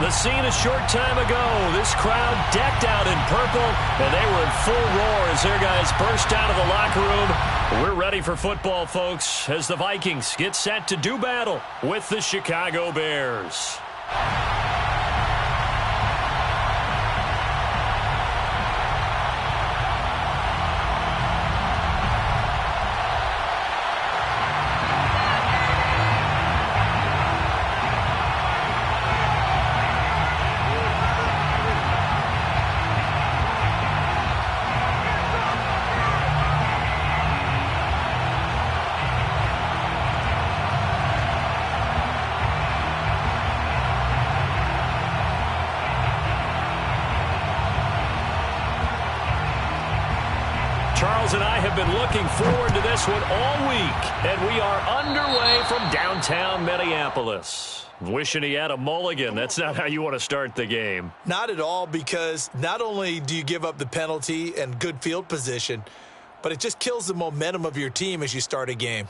The scene a short time ago. This crowd decked out in purple, and they were in full roar as their guys burst out of the locker room. We're ready for football, folks, as the Vikings get set to do battle with the Chicago Bears. Charles and I have been looking forward to this one all week, and we are underway from downtown Minneapolis. Wishing he had a mulligan. That's not how you want to start the game. Not at all, because not only do you give up the penalty and good field position, but it just kills the momentum of your team as you start a game.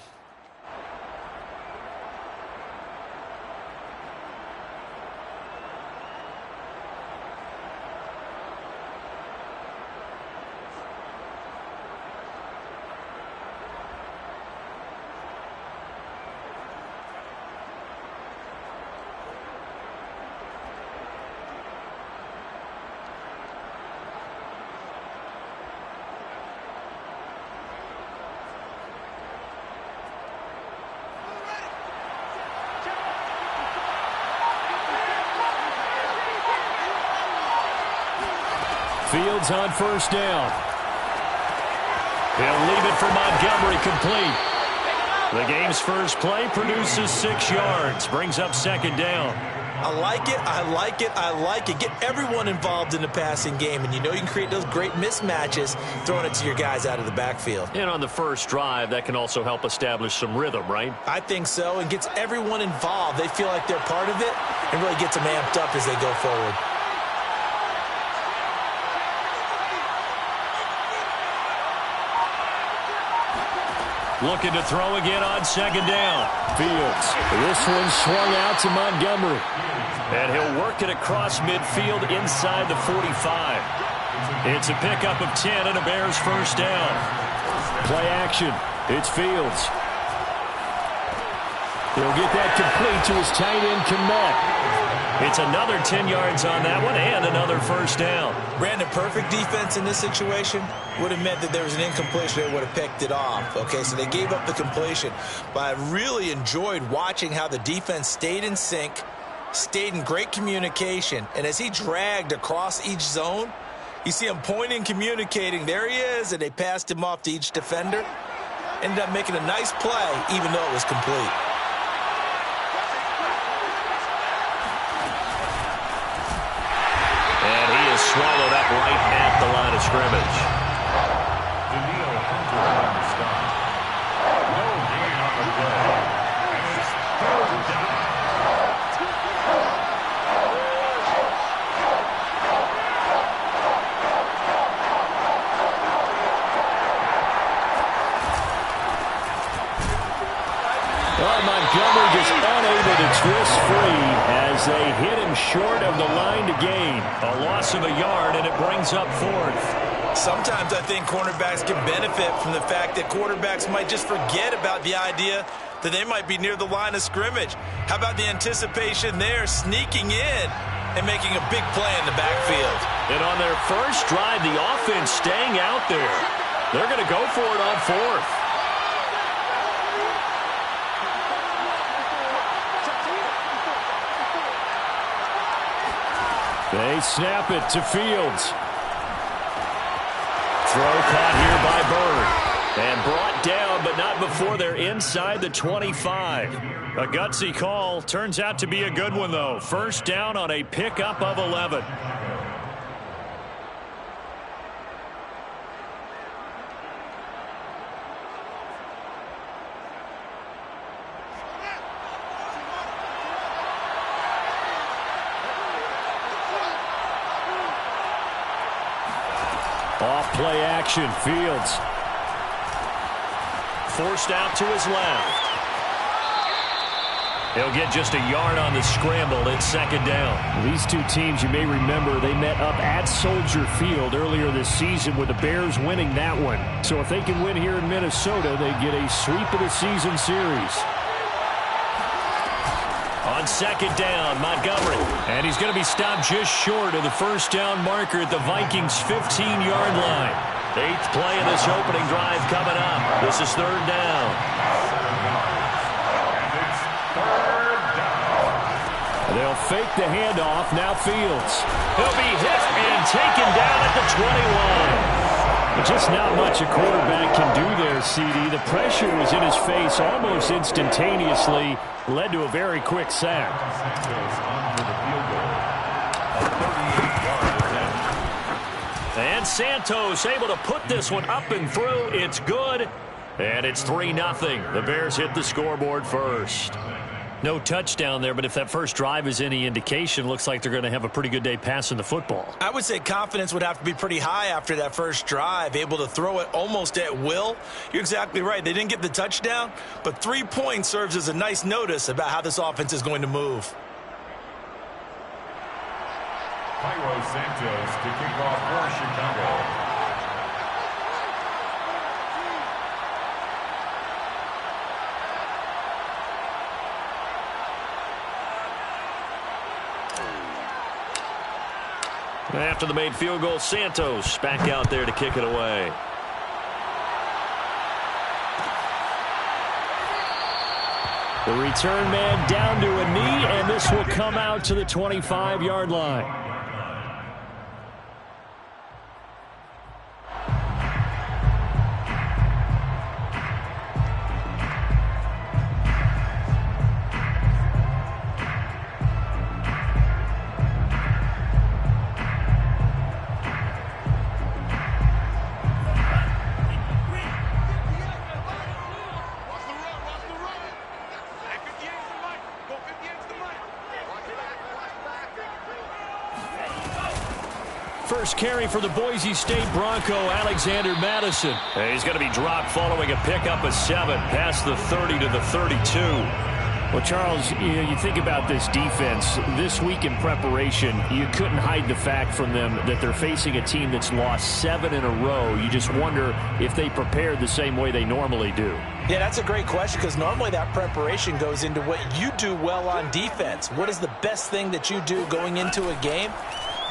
Fields on first down. He'll leave it for Montgomery complete. The game's first play produces 6 yards, brings up second down. I like it, I like it, I like it. Get everyone involved in the passing game, and you know you can create those great mismatches throwing it to your guys out of the backfield. And on the first drive, that can also help establish some rhythm, right? I think so, and gets everyone involved. They feel like they're part of it, and really gets them amped up as they go forward. Looking to throw again on second down. Fields. This one swung out to Montgomery. And he'll work it across midfield inside the 45. It's a pickup of 10 and a Bears first down. Play action. It's Fields. He'll get that complete to his tight end, Kmet. It's another 10 yards on that one and another first down. Brandon, perfect defense in this situation would have meant that there was an incompletion. They would have picked it off. Okay, so they gave up the completion. But I really enjoyed watching how the defense stayed in sync, stayed in great communication. And as he dragged across each zone, you see him pointing, communicating. There he is, and they passed him off to each defender. Ended up making a nice play, even though it was complete. Swallowed up right at the line of scrimmage. Montgomery just unable to twist free as they hit him short of the line to gain. A loss of a yard, and it brings up fourth. Sometimes I think cornerbacks can benefit from the fact that quarterbacks might just forget about the idea that they might be near the line of scrimmage. How about the anticipation there, sneaking in and making a big play in the backfield? And on their first drive, the offense staying out there. They're going to go for it on fourth. They snap it to Fields. Throw caught here by Bird. And brought down, but not before they're inside the 25. A gutsy call. Turns out to be a good one, though. First down on a pickup of 11. Off play action, Fields. Forced out to his left. He'll get just a yard on the scramble. It's second down. These two teams, you may remember, they met up at Soldier Field earlier this season with the Bears winning that one. So if they can win here in Minnesota, they get a sweep of the season series. On second down, Montgomery. And he's going to be stopped just short of the first down marker at the Vikings' 15-yard line. 8th play of this opening drive coming up. This is third down. They'll fake the handoff. Now Fields. He'll be hit and taken down at the 21. But just not much a quarterback can do there, CD. The pressure was in his face almost instantaneously. Led to a very quick sack. And Santos able to put this one up and through. It's good. And it's 3-0. The Bears hit the scoreboard first. No touchdown there, but if that first drive is any indication, looks like they're going to have a pretty good day passing the football. I would say confidence would have to be pretty high after that first drive, able to throw it almost at will. You're exactly right. They didn't get the touchdown, but 3 points serves as a nice notice about how this offense is going to move. Cairo Santos to kick off for Chicago. After the made field goal, Santos back out there to kick it away. The return man down to a knee, and this will come out to the 25-yard line. First carry for the Boise State Bronco, Alexander Madison. He's going to be dropped following a pickup of 7 past the 30 to the 32. Well, Charles, you think about this defense. This week in preparation, you couldn't hide the fact from them that they're facing a team that's lost 7 in a row. You just wonder if they prepared the same way they normally do. Yeah, that's a great question because normally that preparation goes into what you do well on defense. What is the best thing that you do going into a game?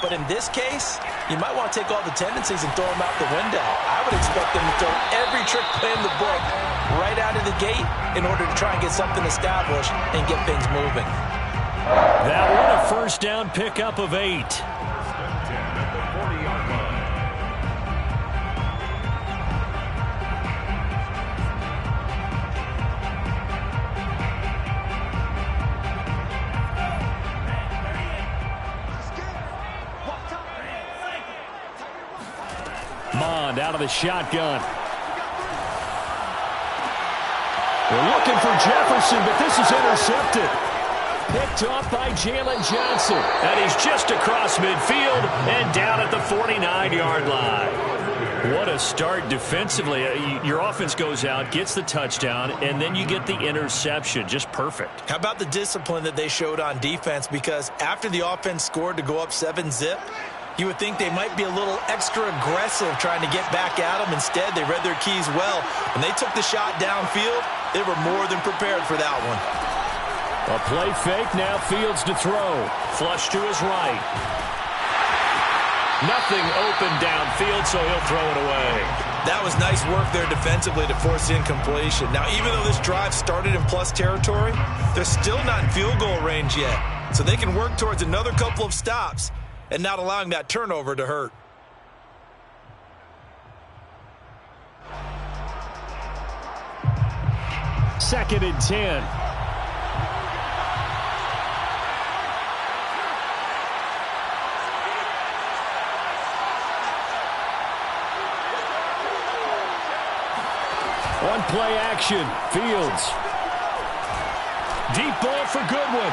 But in this case, you might want to take all the tendencies and throw them out the window. I would expect them to throw every trick play in the book right out of the gate in order to try and get something established and get things moving. That one, a first down pickup of 8. Mond out of the shotgun. They're looking for Jefferson, but this is intercepted. Picked off by Jalen Johnson. And he's just across midfield and down at the 49-yard line. What a start defensively. Your offense goes out, gets the touchdown, and then you get the interception. Just perfect. How about the discipline that they showed on defense? Because after the offense scored to go up 7-zip, you would think they might be a little extra aggressive trying to get back at them. Instead, they read their keys well. When they took the shot downfield, they were more than prepared for that one. A play fake, now Fields to throw. Flush to his right. Nothing open downfield, so he'll throw it away. That was nice work there defensively to force the incompletion. Now, even though this drive started in plus territory, they're still not in field goal range yet. So they can work towards another couple of stops and not allowing that turnover to hurt. Second and 10. One play action. Fields. Deep ball for Goodwin.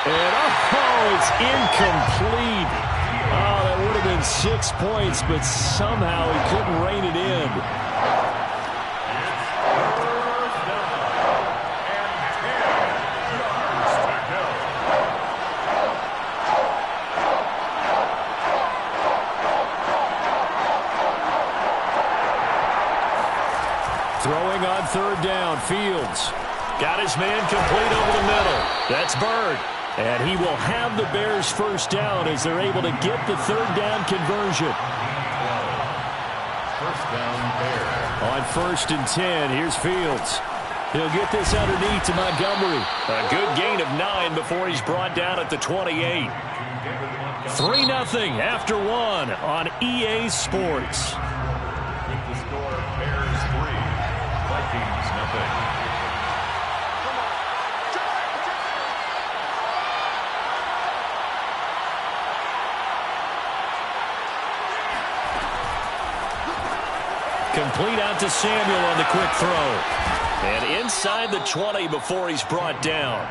And it's incomplete. Oh, that would have been 6 points, but somehow he couldn't rein it in. third down. Fields got his man complete over the middle. That's Bird. And he will have the Bears first down as they're able to get the third down conversion. First down, Bears. On 1st and 10, here's Fields. He'll get this underneath to Montgomery. A good gain of 9 before he's brought down at the 28. 3-0 after 1 on EA Sports. With the score, Bears 3, Vikings 0. Complete out to Samuel on the quick throw. And inside the 20 before he's brought down.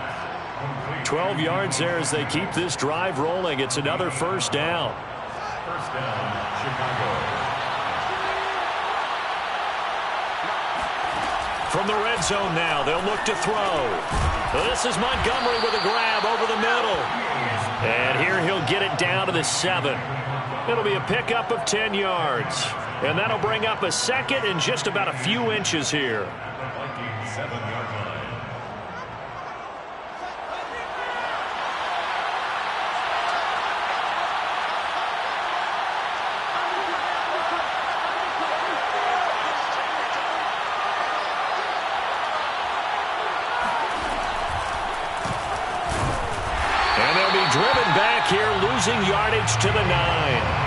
12 yards there as they keep this drive rolling. It's another first down. First down, Chicago. From the red zone now, they'll look to throw. This is Montgomery with a grab over the middle. And here he'll get it down to the 7. It'll be a pickup of 10 yards. And that'll bring up a second and just about a few inches here. Vikings 7-yard line. And they'll be driven back here, losing yardage to the 9.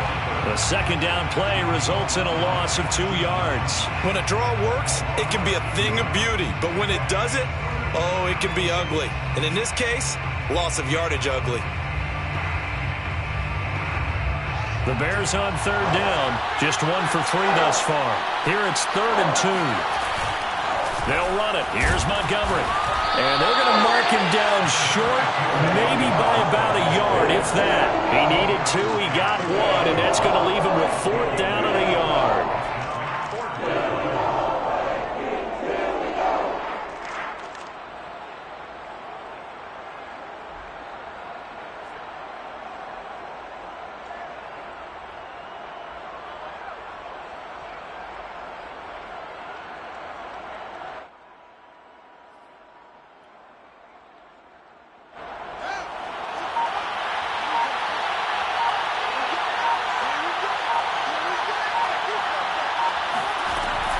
The second down play results in a loss of 2 yards. When a draw works, it can be a thing of beauty. But when it doesn't, oh, it can be ugly. And in this case, loss of yardage ugly. The Bears on third down, just 1 for 3 thus far. Here it's 3rd and 2. They'll run it. Here's Montgomery. And they're going to mark him down short, maybe by about a yard, if that. He needed 2, he got 1, and that's going to leave him with 4th down and a yard.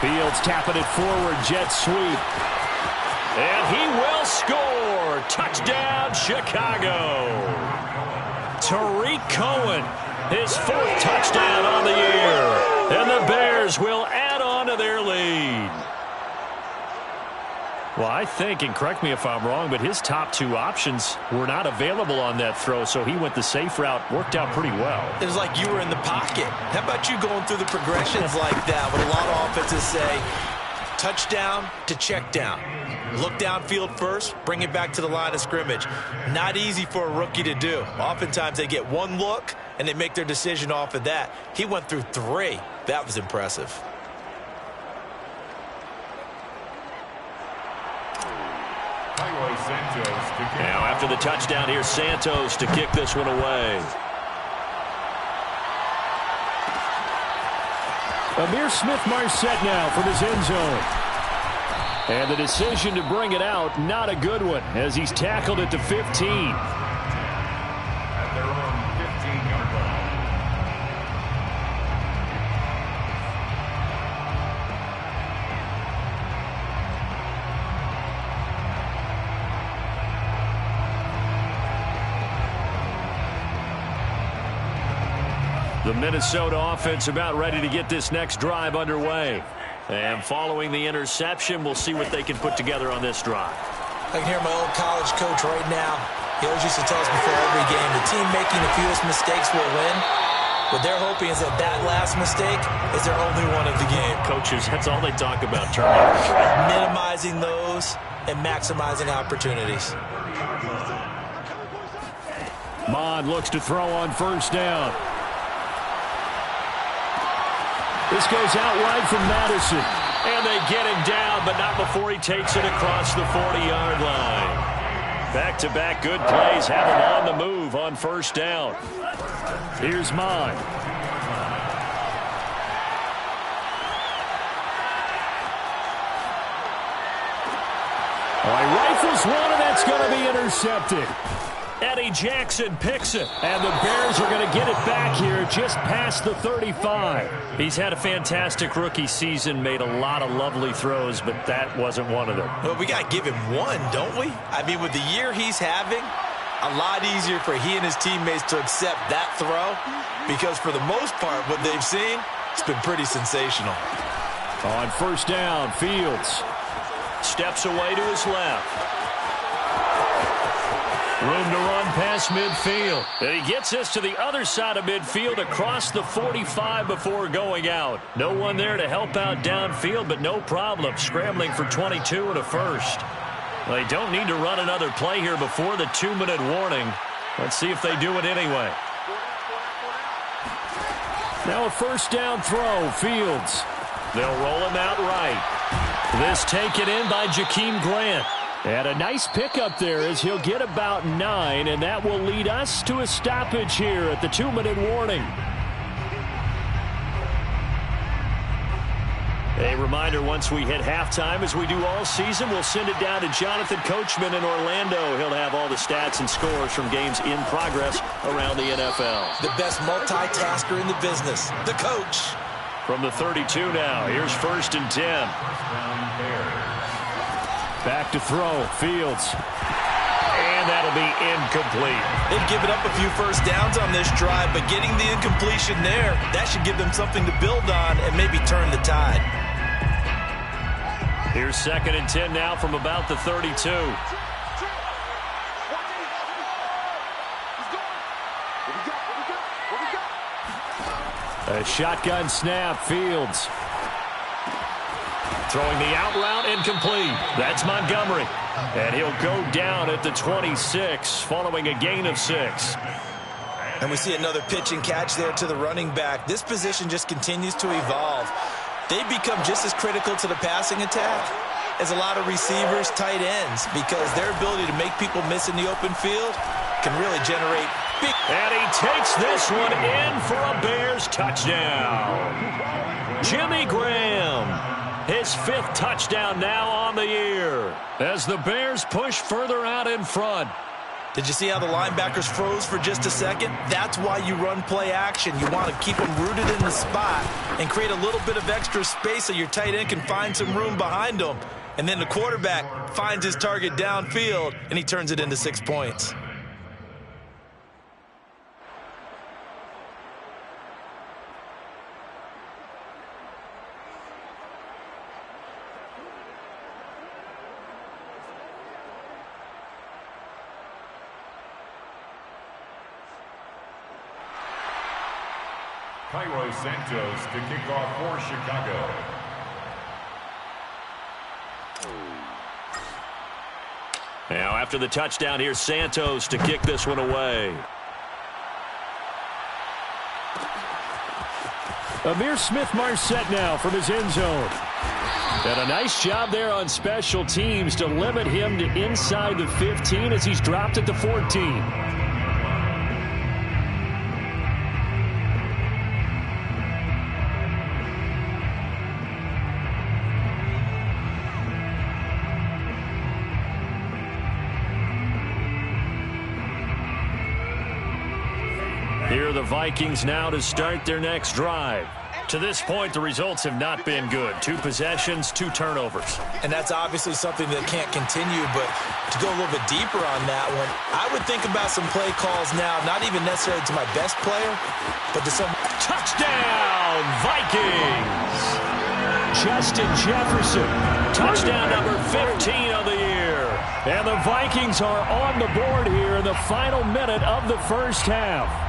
Fields tapping it forward, jet sweep. And he will score. Touchdown, Chicago. Tariq Cohen, his 4th touchdown on the year. And the Bears will add on to their lead. Well, I think, and correct me if I'm wrong, but his top 2 options were not available on that throw, so he went the safe route. Worked out pretty well. It was like you were in the pocket. How about you going through the progressions like that? What a lot of offenses say, touchdown to check down. Look downfield first, bring it back to the line of scrimmage. Not easy for a rookie to do. Oftentimes they get 1 look, and they make their decision off of that. He went through 3. That was impressive. Now after the touchdown, here's Santos to kick this one away. Amir Smith-Marset now from his end zone. And the decision to bring it out, not a good one, as he's tackled it to 15. At their own 15-yard line. The Minnesota offense about ready to get this next drive underway. And following the interception, we'll see what they can put together on this drive. I can hear my old college coach right now. He always used to tell us before every game, the team making the fewest mistakes will win. What they're hoping is that that last mistake is their only one of the game. Coaches, that's all they talk about, turnovers. Minimizing those and maximizing opportunities. Mond looks to throw on first down. This goes out wide from Madison. And they get him down, but not before he takes it across the 40-yard line. Back-to-back good plays have him on the move on first down. Here's Mond. He rifles one, and that's going to be intercepted. Eddie Jackson picks it. And the Bears are going to get it back here just past the 35. He's had a fantastic rookie season, made a lot of lovely throws, but that wasn't one of them. Well, we got to give him one, don't we? I mean, with the year he's having, a lot easier for he and his teammates to accept that throw because for the most part, what they've seen, it's been pretty sensational. On first down, Fields steps away to his left. Room to run past midfield. And he gets us to the other side of midfield across the 45 before going out. No one there to help out downfield, but no problem. Scrambling for 22 and a first. They don't need to run another play here before the 2-minute warning. Let's see if they do it anyway. Now a first down throw, Fields. They'll roll him out right. This taken in by Jakeem Grant. And a nice pickup there as he'll get about 9, and that will lead us to a stoppage here at the 2-minute warning. A reminder, once we hit halftime, as we do all season, we'll send it down to Jonathan Coachman in Orlando. He'll have all the stats and scores from games in progress around the NFL. The best multitasker in the business, the coach. From the 32 now, here's first and 10. Back to throw, Fields. And that'll be incomplete. They've given up a few first downs on this drive, but getting the incompletion there, that should give them something to build on and maybe turn the tide. Here's second and 10 now from about the 32. A shotgun snap, Fields. Throwing the out route, incomplete. That's Montgomery. And he'll go down at the 26 following a gain of 6. And we see another pitch and catch there to the running back. This position just continues to evolve. They become just as critical to the passing attack as a lot of receivers, tight ends, because their ability to make people miss in the open field can really generate big. And he takes this one in for a Bears touchdown. Jimmy Graham. His 5th touchdown now on the year as the Bears push further out in front. Did you see how the linebackers froze for just a second? That's why you run play action. You want to keep them rooted in the spot and create a little bit of extra space so your tight end can find some room behind them. And then the quarterback finds his target downfield, and he turns it into 6 points. Cairo Santos to kick off for Chicago. Now after the touchdown, here's Santos to kick this one away. Amir Smith-Marset now from his end zone. And a nice job there on special teams to limit him to inside the 15 as he's dropped at the 14. Here are the Vikings now to start their next drive. To this point, the results have not been good. 2 possessions, 2 turnovers. And that's obviously something that can't continue, but to go a little bit deeper on that one, I would think about some play calls now, not even necessarily to my best player, but to some... Touchdown, Vikings! Justin Jefferson. Touchdown number 15 of the year. And the Vikings are on the board here in the final minute of the first half.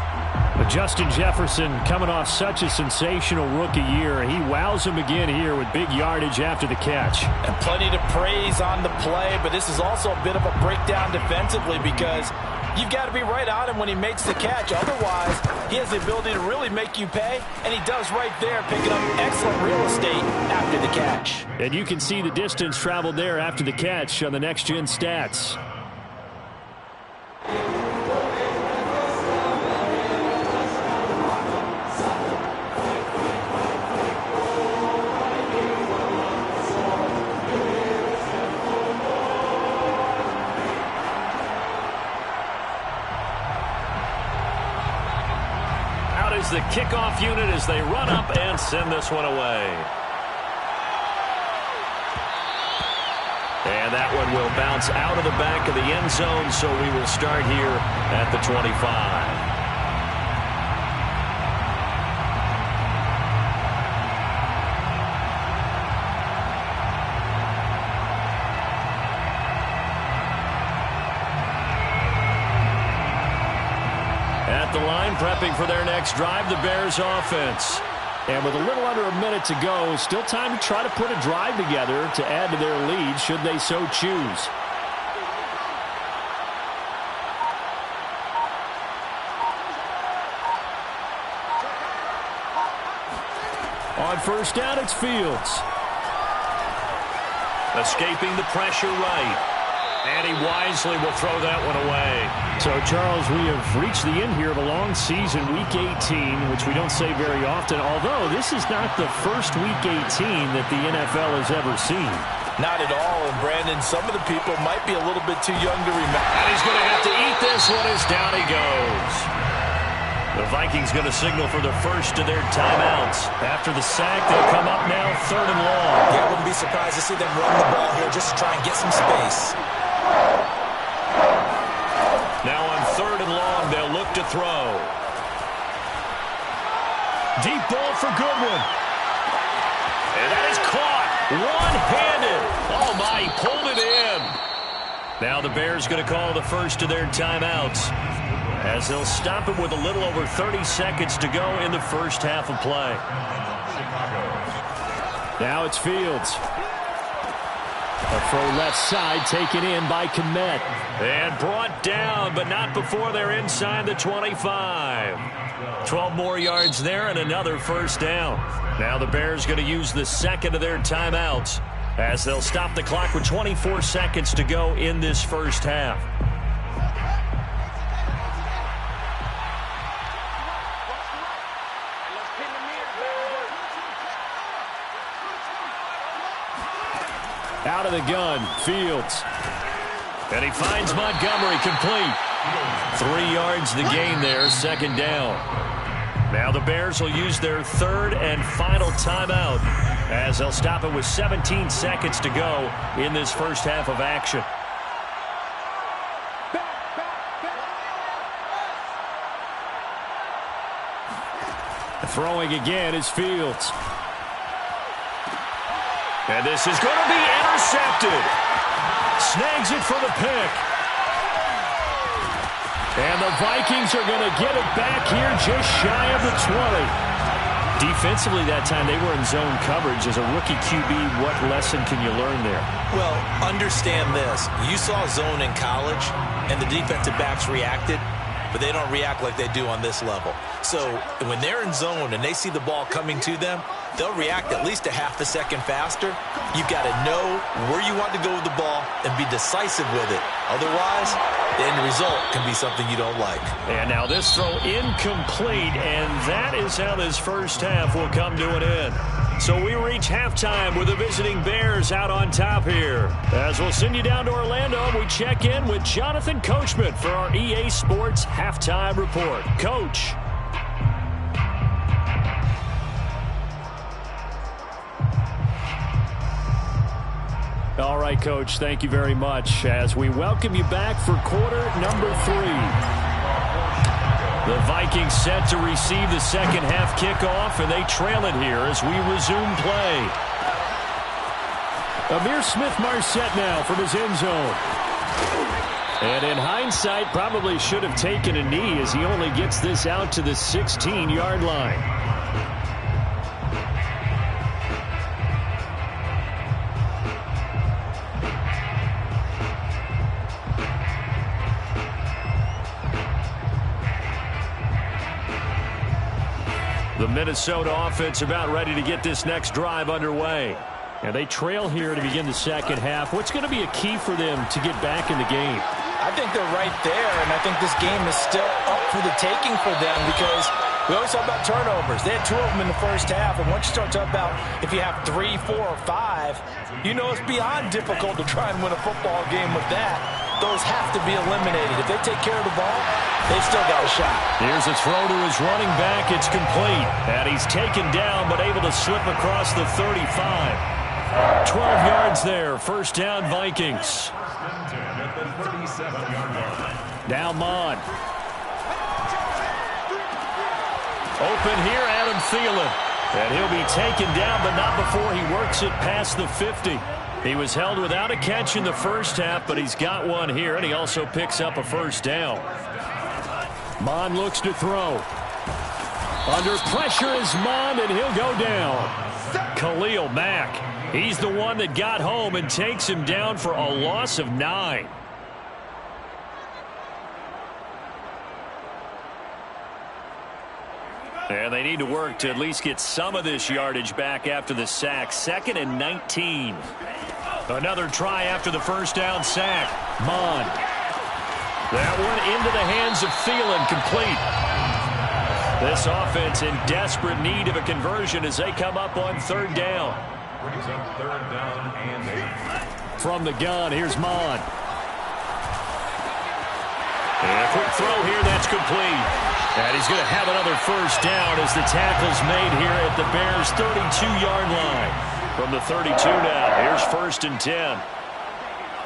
But Justin Jefferson coming off such a sensational rookie year. He wows him again here with big yardage after the catch. And plenty to praise on the play, but this is also a bit of a breakdown defensively because you've got to be right on him when he makes the catch. Otherwise, he has the ability to really make you pay, and he does right there, picking up excellent real estate after the catch. And you can see the distance traveled there after the catch on the next-gen stats. is the kickoff unit as they run up and send this one away. And that one will bounce out of the back of the end zone, so we will start here at the 25. At the line, prepping for their next drive, the Bears offense. And with a little under a minute to go, still time to try to put a drive together to add to their lead should they so choose. On first down, it's Fields. Escaping the pressure right. And he wisely will throw that one away. So, Charles, we have reached the end here of a long season, Week 18, which we don't say very often, although this is not the first Week 18 that the NFL has ever seen. Not at all, and Brandon, some of the people might be a little bit too young to remember. And he's going to have to eat this one as down he goes. The Vikings going to signal for the first of their timeouts. After the sack, they'll come up now 3rd and long. Yeah, I wouldn't be surprised to see them run the ball here just to try and get some space. Now on 3rd and long, they'll look to throw. Deep ball for Goodwin. And that is caught. One-handed. Oh, my, he pulled it in. Now the Bears going to call the first of their timeouts, as they'll stop him with a little over 30 seconds to go in the first half of play. Now it's Fields. A throw left side taken in by Kmet. And brought down, but not before they're inside the 25. 12 more yards there and another first down. Now the Bears going to use the second of their timeouts, as they'll stop the clock with 24 seconds to go in this first half. Out of the gun, Fields. And he finds Montgomery complete. 3 yards the gain there, 2nd down. Now the Bears will use their 3rd and final timeout, as they'll stop it with 17 seconds to go in this first half of action. Throwing again is Fields. And this is going to be intercepted. Snags it for the pick. And the Vikings are going to get it back here just shy of the 20. Defensively that time, they were in zone coverage. As a rookie QB, what lesson can you learn there? Well, understand this. You saw zone in college, and the defensive backs reacted, but they don't react like they do on this level. So when they're in zone and they see the ball coming to them, they'll react at least a half a second faster. You've got to know where you want to go with the ball and be decisive with it. Otherwise, the end result can be something you don't like. And now this throw incomplete, and that is how this first half will come to an end. So we reach halftime with the visiting Bears out on top here. As we'll send you down to Orlando, we check in with Jonathan Coachman for our EA Sports Halftime Report. Coach. All right, Coach, thank you very much as we welcome you back for quarter number 3. The Vikings set to receive the second half kickoff, and they trail it here as we resume play. Amir Smith-Marset now from his end zone. And in hindsight, probably should have taken a knee as he only gets this out to the 16-yard line. The Minnesota offense about ready to get this next drive underway. And they trail here to begin the second half. What's going to be a key for them to get back in the game? I think they're right there, and I think this game is still up for the taking for them because we always talk about turnovers. They had 2 of them in the first half, and once you start talking about if you have 3, 4, or 5, you know it's beyond difficult to try and win a football game with that. those have to be eliminated. If they take care of the ball, they've still got a shot. Here's a throw to his running back. It's complete. And he's taken down but able to slip across the 35. 12 yards there. First down, Vikings. Now Mon. Open here, Adam Thielen. And he'll be taken down, but not before he works it past the 50. He was held without a catch in the first half, but he's got one here, and he also picks up a first down. Mon looks to throw. Under pressure is Mon, and he'll go down. Khalil Mack. He's the one that got home and takes him down for a loss of 9. And they need to work to at least get some of this yardage back after the sack. 2nd and 19. Another try after the first down sack. Mon. That one into the hands of Thielen, complete. This offense in desperate need of a conversion as they come up on 3rd down. Brings up 3rd down and 8. From the gun, here's Mon. And a quick throw here, that's complete. And he's going to have another first down as the tackle's made here at the Bears' 32-yard line. From the 32 now, here's 1st and 10.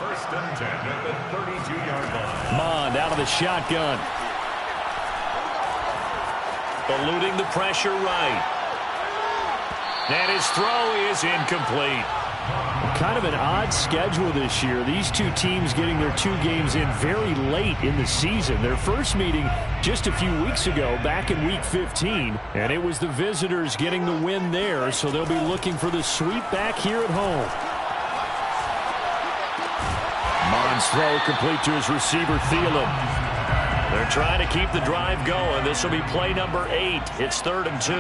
1st and 10 at the 32-yard line. Mond out of the shotgun. Eluding the pressure right. And his throw is incomplete. Kind of an odd schedule this year. These two teams getting their 2 games in very late in the season. Their first meeting just a few weeks ago, back in Week 15, and it was the visitors getting the win there, so they'll be looking for the sweep back here at home. Mond's throw complete to his receiver, Thielen. They're trying to keep the drive going. This will be play number 8. It's 3rd and 2.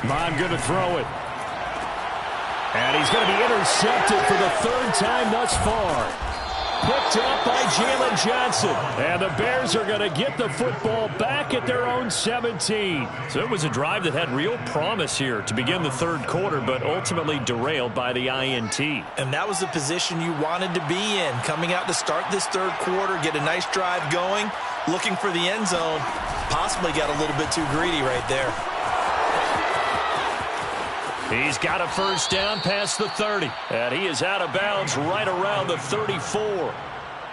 Mond going to throw it. And he's going to be intercepted for the 3rd time thus far. Picked up by Jalen Johnson. And the Bears are going to get the football back at their own 17. So it was a drive that had real promise here to begin the 3rd quarter, but ultimately derailed by the INT. And that was the position you wanted to be in. Coming out to start this 3rd quarter, get a nice drive going, looking for the end zone. Possibly got a little bit too greedy right there. He's got a first down past the 30. And he is out of bounds right around the 34.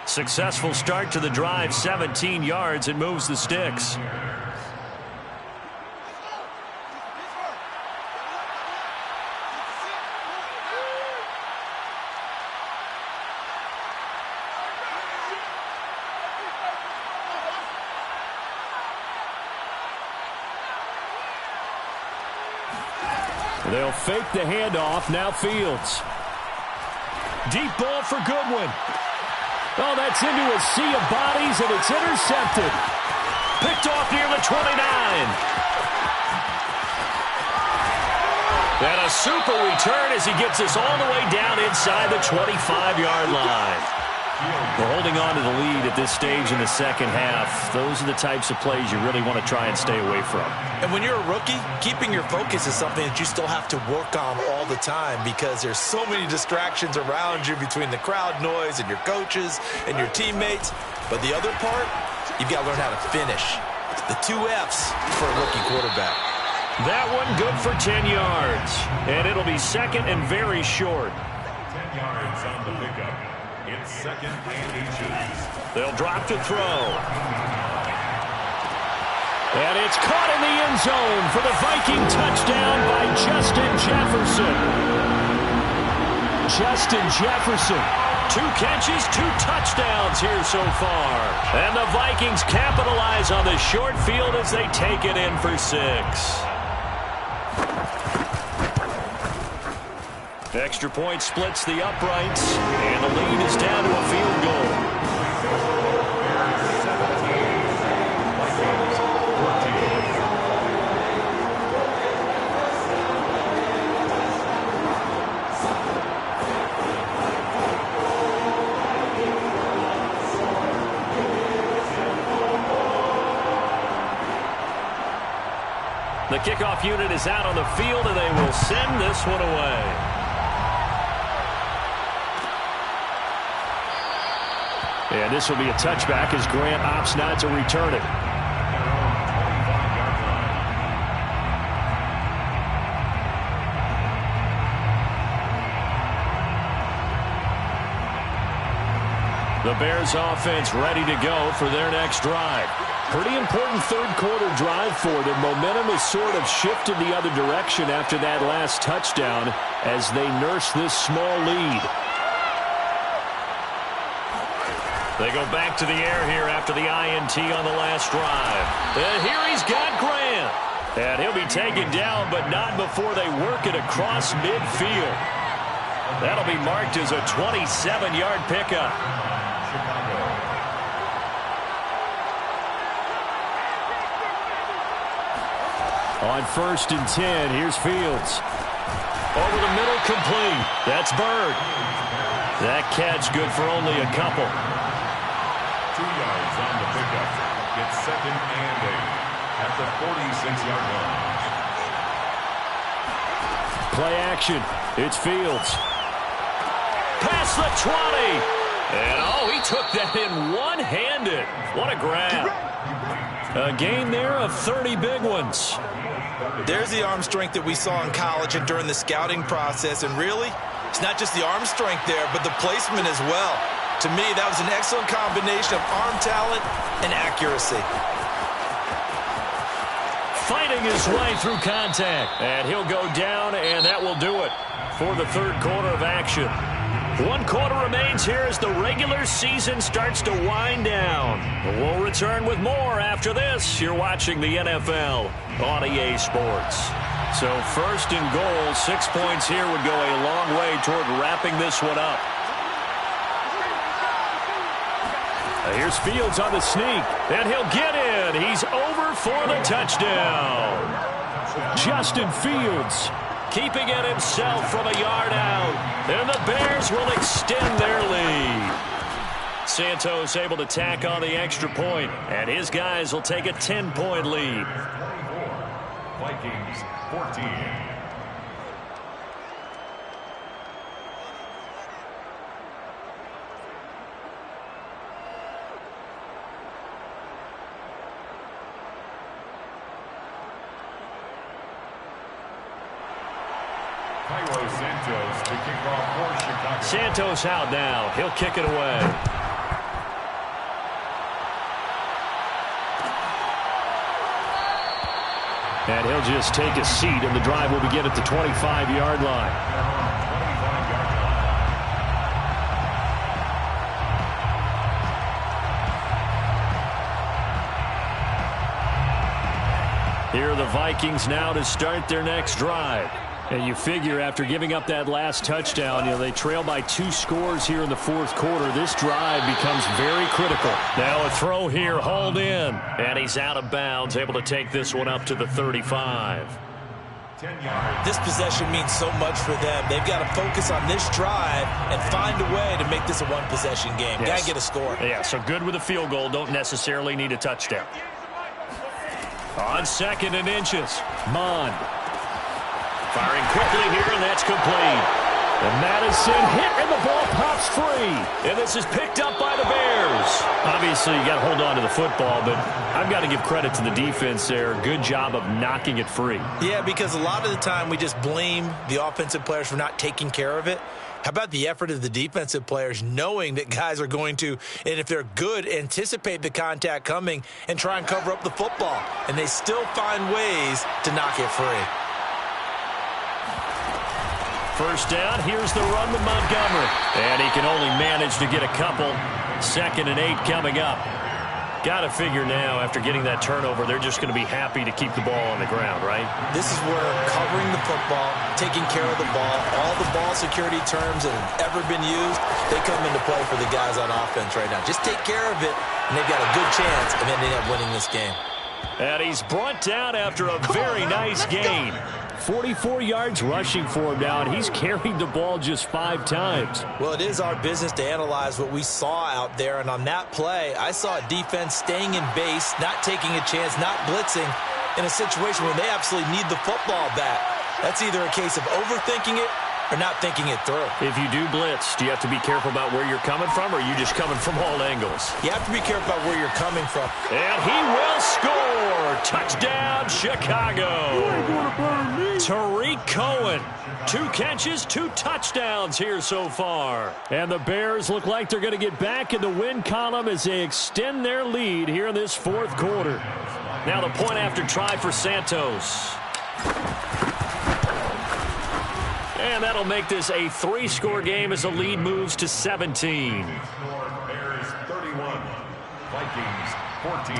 Successful start to the drive, 17 yards, and moves the sticks. They'll fake the handoff. Now Fields. Deep ball for Goodwin. Oh, that's into a sea of bodies, and it's intercepted. Picked off near the 29. And a super return as he gets us all the way down inside the 25-yard line. We're holding on to the lead at this stage in the 2nd half. Those are the types of plays you really want to try and stay away from. And when you're a rookie, keeping your focus is something that you still have to work on all the time because there's so many distractions around you between the crowd noise and your coaches and your teammates. But the other part, you've got to learn how to finish. The 2 F's for a rookie quarterback. That one good for 10 yards. And it'll be 2nd and very short. 10 yards on the pickup. It's 2nd and inches. They'll drop to throw. And it's caught in the end zone for the Viking touchdown by Justin Jefferson. Justin Jefferson. 2 catches, 2 touchdowns here so far. And the Vikings capitalize on the short field as they take it in for 6. Extra point splits the uprights, and the lead is down to a field goal. The kickoff unit is out on the field, and they will send this one away. And this will be a touchback as Grant opts not to return it. The Bears offense ready to go for their next drive. Pretty important third quarter drive for them. Momentum has sort of shifted the other direction after that last touchdown as they nurse this small lead. They go back to the air here after the INT on the last drive. And here he's got Grant. And he'll be taken down, but not before they work it across midfield. That'll be marked as a 27-yard pickup. On 1st and 10, here's Fields. Over the middle, complete. That's Bird. That catch good for only a couple. 2 yards on the pickup. It's 2nd and 8 at the 46-yard line. Play action. It's Fields. Past the 20. And, oh, he took that in one-handed. What a grab. A gain there of 30 big ones. There's the arm strength that we saw in college and during the scouting process. And really, it's not just the arm strength there, but the placement as well. To me, that was an excellent combination of arm talent and accuracy. Fighting his way through contact. And he'll go down, and that will do it for the third quarter of action. 1 quarter remains here as the regular season starts to wind down. We'll return with more after this. You're watching the NFL on EA Sports. So 1st and goal, 6 points here would go a long way toward wrapping this one up. Here's Fields on the sneak, and he'll get in. He's over for the touchdown. Justin Fields keeping it himself from a yard out. And the Bears will extend their lead. Santos able to tack on the extra point, and his guys will take a 10-point lead. Vikings 14. Santos to kick off for Chicago. Santos out now. He'll kick it away. And he'll just take a seat, and the drive will begin at the 25-yard line. Here are the Vikings now to start their next drive. And you figure after giving up that last touchdown, they trail by 2 scores here in the fourth quarter. This drive becomes very critical. Now a throw here, hauled in. And he's out of bounds, able to take this one up to the 35. 10 yards. This possession means so much for them. They've got to focus on this drive and find a way to make this a one-possession game. Yes. Got to get a score. Yeah, so good with a field goal. Don't necessarily need a touchdown. On 2nd and inches, Mond. Firing quickly here, and that's complete. And Madison hit, and the ball pops free. And this is picked up by the Bears. Obviously, you got to hold on to the football, but I've got to give credit to the defense there. Good job of knocking it free. Yeah, because a lot of the time we just blame the offensive players for not taking care of it. How about the effort of the defensive players knowing that guys are going to, and if they're good, anticipate the contact coming and try and cover up the football. And they still find ways to knock it free. First down, here's the run with Montgomery. And he can only manage to get a couple. 2nd and 8 coming up. Got to figure now, after getting that turnover, they're just going to be happy to keep the ball on the ground, right? This is where covering the football, taking care of the ball, all the ball security terms that have ever been used, they come into play for the guys on offense right now. Just take care of it, and they've got a good chance of ending up winning this game. And he's brought down after a very nice gain. 44 yards rushing for him now, and he's carried the ball just 5 times. Well, it is our business to analyze what we saw out there, and on that play, I saw a defense staying in base, not taking a chance, not blitzing in a situation where they absolutely need the football back. That's either a case of overthinking it or not thinking it through. If you do blitz, do you have to be careful about where you're coming from, or are you just coming from all angles? You have to be careful about where you're coming from. And he will score. Touchdown, Chicago. You ain't gonna burn me. Tariq Cohen. 2 catches, 2 touchdowns here so far. And the Bears look like they're going to get back in the win column as they extend their lead here in this fourth quarter. Now the point after try for Santos. And that'll make this a 3-score game as the lead moves to 17. Bears 31, Vikings 14.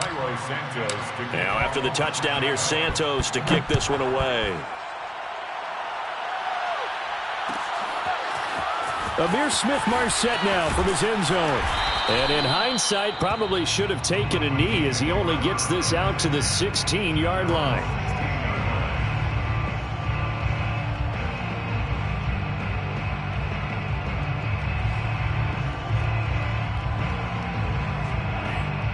Cairo Santos to kick. Now after the touchdown, here's Santos to kick this one away. Amir Smith-Marset now from his end zone. And in hindsight, probably should have taken a knee as he only gets this out to the 16-yard line.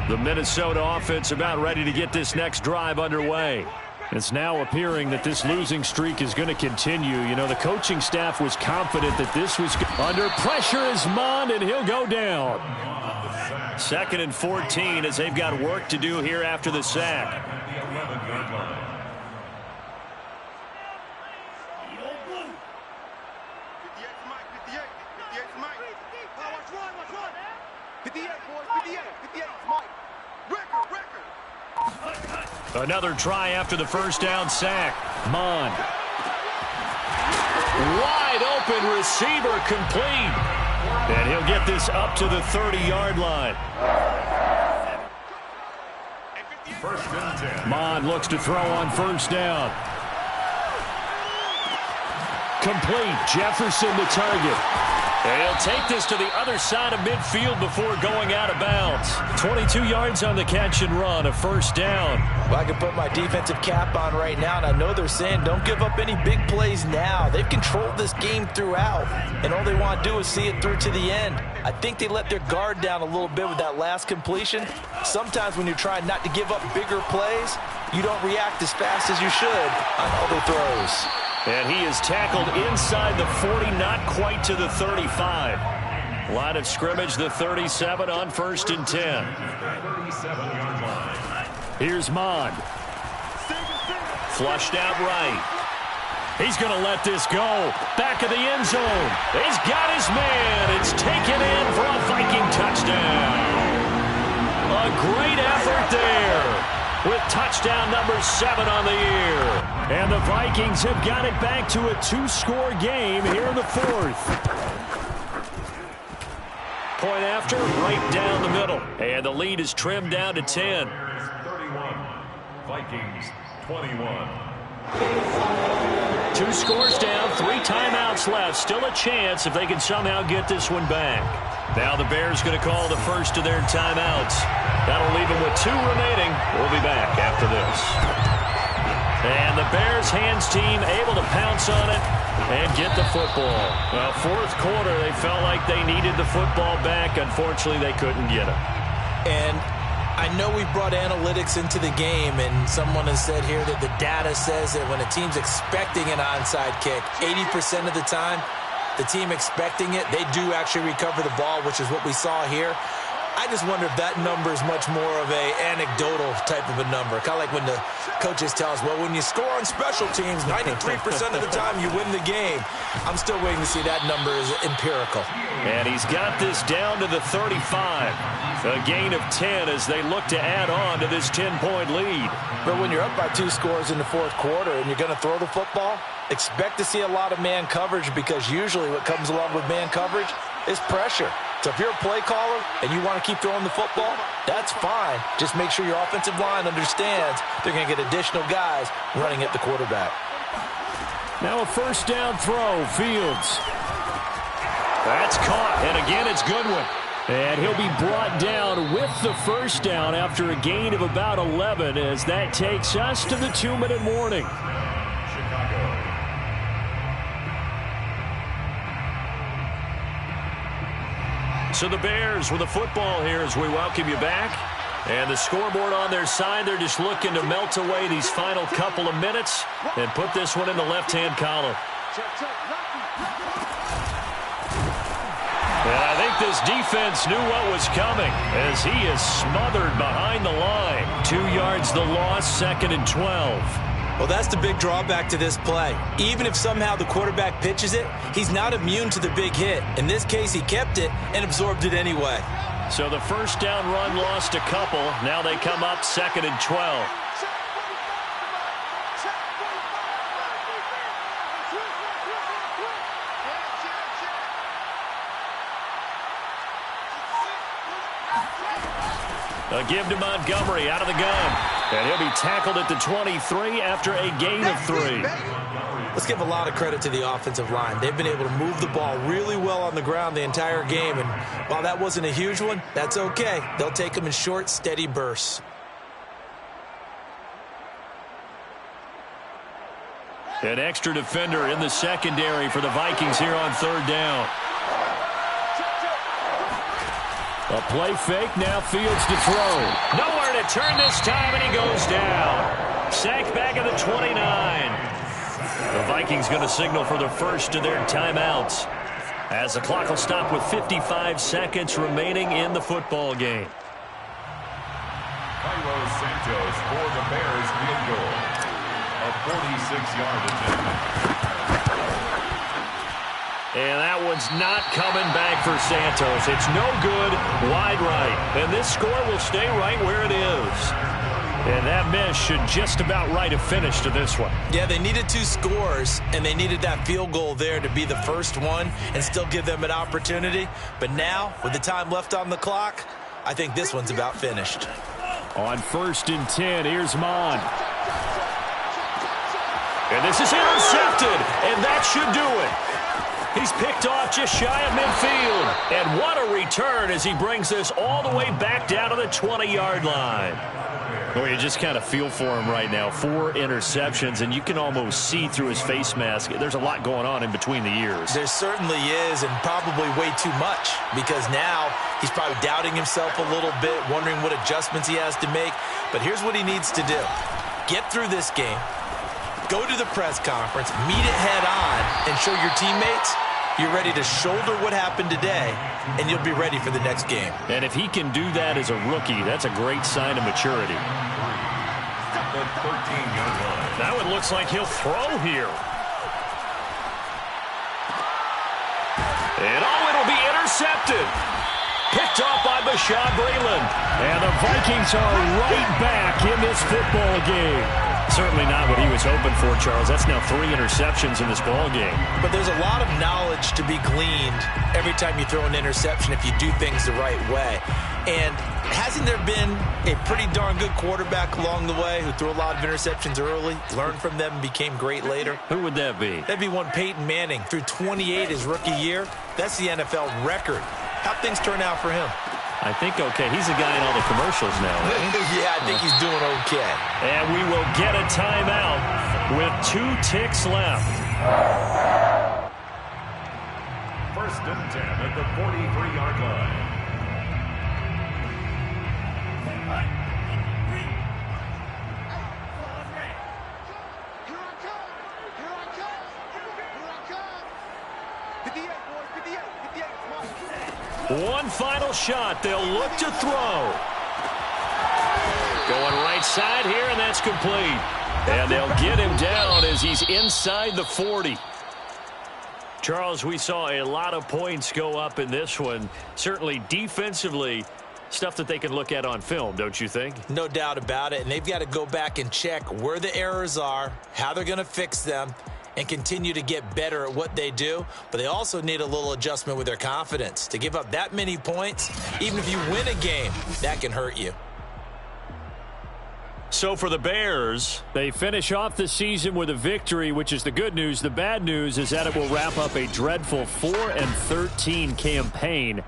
The Minnesota offense about ready to get this next drive underway. It's now appearing that this losing streak is going to continue. You know, the coaching staff was confident that this was under pressure is Mond, and he'll go down. 2nd and 14 as they've got work to do here after the sack. The 11-yard line. Another try after the first down sack. Mond. Wide open receiver complete. And he'll get this up to the 30-yard line. 1st and 10. Mond looks to throw on first down. Complete. Jefferson the target. And he'll take this to the other side of midfield before going out of bounds. 22 yards on the catch and run, a first down. Well, I can put my defensive cap on right now, and I know they're saying don't give up any big plays now. They've controlled this game throughout, and all they want to do is see it through to the end. I think they let their guard down a little bit with that last completion. Sometimes when you're trying not to give up bigger plays, you don't react as fast as you should on other throws. And he is tackled inside the 40, not quite to the 35. Line of scrimmage, the 37 on 1st and 10. 37-yard line. Here's Mond. Flushed out right. He's going to let this go. Back of the end zone. He's got his man. It's taken in for a Viking touchdown. A great effort there, with touchdown number 7 on the year. And the Vikings have got it back to a 2-score game here in the fourth. Point after, right down the middle. And the lead is trimmed down to 10. 31, Vikings 21. 2 scores down, 3 timeouts left. Still a chance if they can somehow get this one back. Now the Bears going to call the first of their timeouts. That'll leave them with 2 remaining. We'll be back after this. And the Bears hands team able to pounce on it and get the football. Well, fourth quarter, they felt like they needed the football back. Unfortunately, they couldn't get it. And I know we brought analytics into the game, and someone has said here that the data says that when a team's expecting an onside kick, 80% of the time, the team expecting it, they do actually recover the ball, which is what we saw here. I just wonder if that number is much more of a anecdotal type of a number. Kind of like when the coaches tell us, well, when you score on special teams, 93% of the time you win the game. I'm still waiting to see that number is empirical. And he's got this down to the 35. A gain of 10 as they look to add on to this 10-point lead. But when you're up by 2 scores in the fourth quarter and you're going to throw the football, expect to see a lot of man coverage, because usually what comes along with man coverage is pressure. So if you're a play caller and you want to keep throwing the football, that's fine. Just make sure your offensive line understands they're going to get additional guys running at the quarterback. Now a first down throw, Fields. That's caught, and again it's Goodwin. And he'll be brought down with the first down after a gain of about 11, as that takes us to the 2-minute warning. So the Bears with the football here as we welcome you back. And the scoreboard on their side, they're just looking to melt away these final couple of minutes and put this one in the left-hand column. And I think this defense knew what was coming as he is smothered behind the line. 2 yards the loss, 2nd and 12. Well, that's the big drawback to this play. Even if somehow the quarterback pitches it, he's not immune to the big hit. In this case, he kept it and absorbed it anyway. So the first down run lost a couple. Now they come up 2nd and 12. A give to Montgomery out of the gun. And he'll be tackled at the 23 after a gain of 3. Let's give a lot of credit to the offensive line. They've been able to move the ball really well on the ground the entire game. And while that wasn't a huge one, that's okay. They'll take them in short, steady bursts. An extra defender in the secondary for the Vikings here on 3rd down. A play fake, now Fields to throw. Nowhere to turn this time, and he goes down. Sacked back at the 29. The Vikings going to signal for the first of their timeouts as the clock will stop with 55 seconds remaining in the football game. Carlos Santos for the Bears field goal. A 46-yard attempt. And that one's not coming back for Santos. It's no good, wide right. And this score will stay right where it is. And that miss should just about right a finish to this one. Yeah, they needed 2 scores, and they needed that field goal there to be the first one and still give them an opportunity. But now, with the time left on the clock, I think this one's about finished. On 1st and 10, here's Mon. And this is intercepted, and that should do it. He's picked off just shy of midfield. And what a return as he brings this all the way back down to the 20-yard line. Well, you just kind of feel for him right now. 4 interceptions, and you can almost see through his face mask. There's a lot going on in between the ears. There certainly is, and probably way too much, because now he's probably doubting himself a little bit, wondering what adjustments he has to make. But here's what he needs to do. Get through this game. Go to the press conference, meet it head on, and show your teammates you're ready to shoulder what happened today, and you'll be ready for the next game. And if he can do that as a rookie, that's a great sign of maturity. The 13-yard line. That one looks like he'll throw here. And it'll be intercepted. Picked off by Bashaud Breeland. And the Vikings are right back in this football game. Certainly not what he was hoping for, Charles. That's now 3 interceptions in this ball game. But there's a lot of knowledge to be gleaned every time you throw an interception if you do things the right way. And hasn't there been a pretty darn good quarterback along the way who threw a lot of interceptions early, learned from them, and became great later? Who would that be? That'd be one Peyton Manning. Threw 28 his rookie year. That's the NFL record. How'd things turn out for him? I think okay. He's the guy in all the commercials now. Yeah, I think he's doing okay. And we will get a timeout with 2 ticks left. 1st and 10 at the 43-yard line. One final shot. They'll look to throw. Going right side here, and that's complete. And they'll get him down as he's inside the 40. Charles, we saw a lot of points go up in this one. Certainly defensively, stuff that they can look at on film, don't you think? No doubt about it. And they've got to go back and check where the errors are, how they're going to fix them, and continue to get better at what they do. But they also need a little adjustment with their confidence. To give up that many points, even if you win a game, that can hurt you. So for the Bears, they finish off the season with a victory, which is the good news. The bad news is that it will wrap up a dreadful 4-13 campaign.